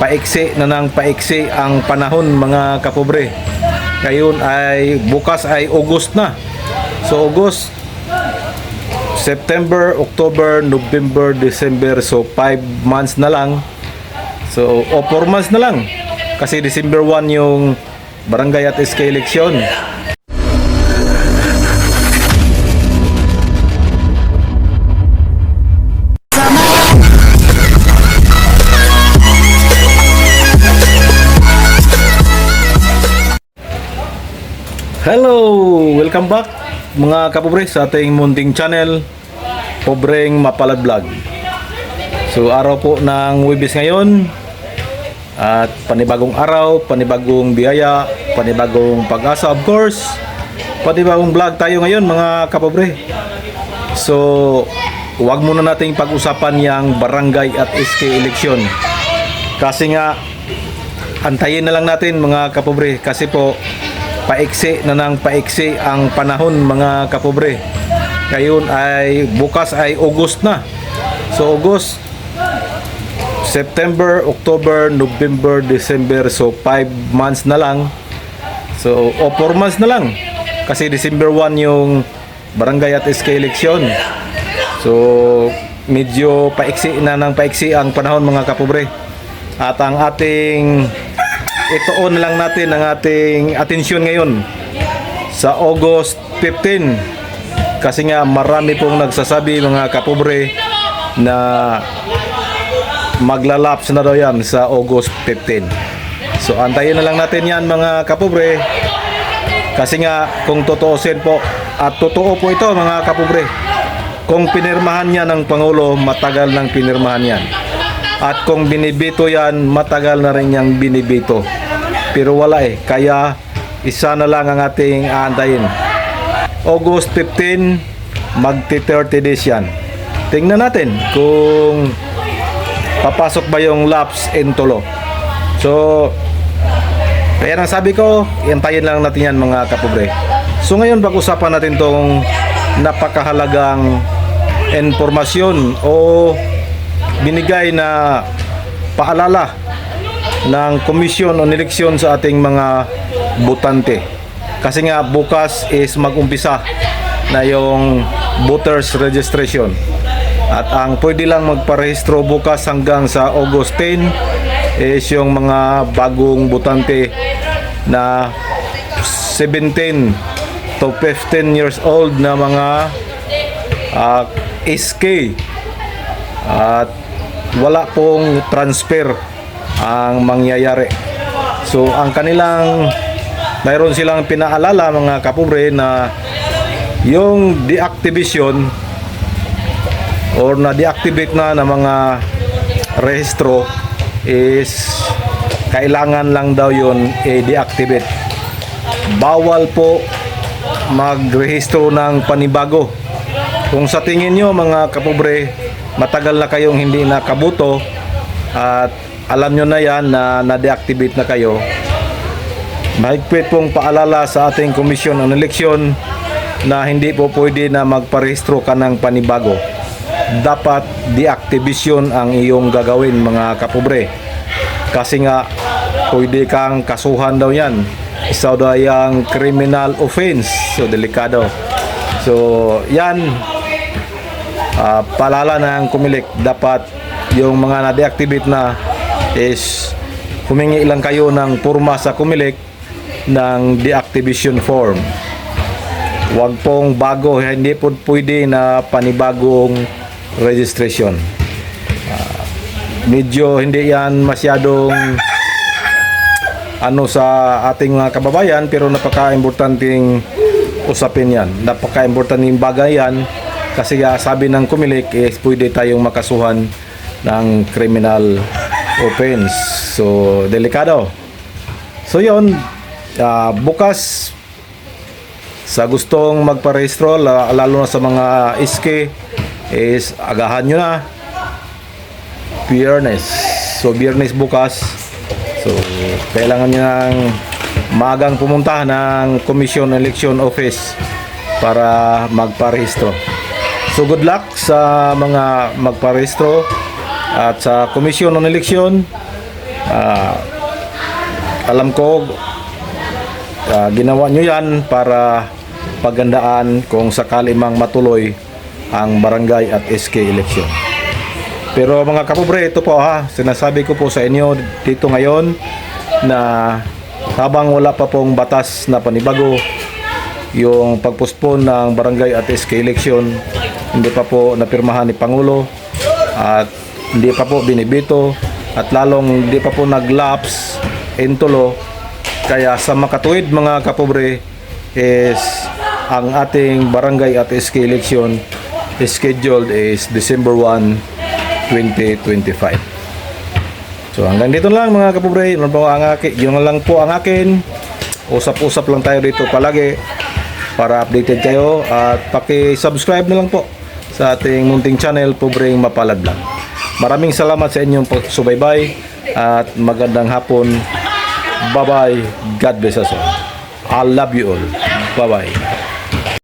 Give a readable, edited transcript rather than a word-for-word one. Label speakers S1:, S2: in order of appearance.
S1: paiksi na ng paiksi ang panahon mga kapobre. Ngayon ay bukas ay August na. So August, September, October, November, December. So 5 months na lang. So 4 months na lang. Kasi December 1 yung barangay at SK election. Hello! Welcome back mga kapobre sa ating munting channel, Pobreng Mapalad Vlog. So araw po ng Huwebes ngayon at panibagong araw, panibagong biyaya, panibagong pag-asa of course. Panibagong vlog tayo ngayon mga kapobre. So huwag muna nating pag-usapan yung barangay at SK election. Kasi nga antayin na lang natin mga kapobre kasi po paiksi na ng paiksi ang panahon mga kapobre. Ngayon ay bukas ay August na. So August, September, October, November, December. So 5 months na lang. So 4 months na lang. Kasi December 1 yung barangay at SK election. So medyo paiksi na ng paiksi ang panahon mga kapobre. At ang ating ituon lang natin ang ating atensyon ngayon sa August 15 kasi nga marami pong nagsasabi mga kapobre na maglalaps na daw yan sa August 15. So antayin na lang natin yan mga kapobre kasi nga kung totoosin po at totoo po ito mga kapobre, kung pinirmahan niya ng Pangulo matagal nang pinirmahan yan. At kung binibito yan, matagal na rin niyang binibito. Pero wala eh. Kaya isa na lang ang ating aantayin. August 15, magti 30 days yan. Tingnan natin kung papasok ba yung lapse in tulo. So, kaya nang sabi ko, iantayin lang natin yan mga kapobre. So ngayon pag-usapan natin tong napakahalagang informasyon o binigay na paalala ng Komisyon on Eleksyon sa ating mga botante. Kasi nga bukas is mag-umpisa na yung voters registration. At ang pwede lang magparehistro bukas hanggang sa August 10 is yung mga bagong botante na 17 to 15 years old na mga SK. At wala pong transfer ang mangyayari. So ang kanilang mayroon silang pinaalala mga kapobre na yung deactivation or na deactivate na ng mga rehistro is kailangan lang daw yun i-deactivate. Bawal po magrehistro ng panibago. Kung sa tingin nyo mga kapobre matagal na kayong hindi nakaboto at alam nyo na yan na na-deactivate na kayo, mahigpit pong paalala sa ating Komisyon on Eleksyon na hindi po pwede na magparehistro ka ng panibago. Dapat deactivation ang iyong gagawin mga kapobre. Kasi nga pwede kang kasuhan daw yan. Isa daw yung criminal offense. So delikado. So yan, paalala ng Comelec, dapat yung mga na-deactivate na is humingi lang kayo ng porma sa Comelec ng deactivation form. Huwag pong bago, hindi po pwede na panibagong registration. Medyo hindi yan masyadong ano sa ating mga kababayan, pero napaka-importanting usapin yan. Napaka-importanting bagay yan. Kasi sabi ng Comelec is pwede tayong makasuhan ng criminal offense. So delikado. So yun, bukas sa gustong magparehistro lalo na sa mga SK is agahan nyo na. Biyernes. So Biyernes bukas. So kailangan nyo ng maagang pumunta ng Commission Election Office para magparehistro. So good luck sa mga magparehistro at sa Komisyon ng Eleksyon. Ah, alam ko ginawa nyo yan para pagandaan kung sakali mang matuloy ang barangay at SK election. Pero mga kapobre, ito po sinasabi ko po sa inyo dito ngayon na habang wala pa pong batas na panibago, yung pagpospon ng barangay at SK election, hindi pa po napirmahan ni Pangulo at hindi pa po binibito at lalong hindi pa po nag-lapse into law. Kaya sa makatuwid mga kapobre is ang ating barangay at SK election scheduled is December 1, 2025. So hanggang dito lang mga kapobre, yun lang po ang akin. Usap-usap lang tayo dito palagi para updated kayo at paki-subscribe na lang po sa ating munting channel, Pobreng Mapalad Lang. Maraming salamat sa inyong pagsubaybay at magandang hapon. Bye-bye. God bless us all. I love you all. Bye-bye.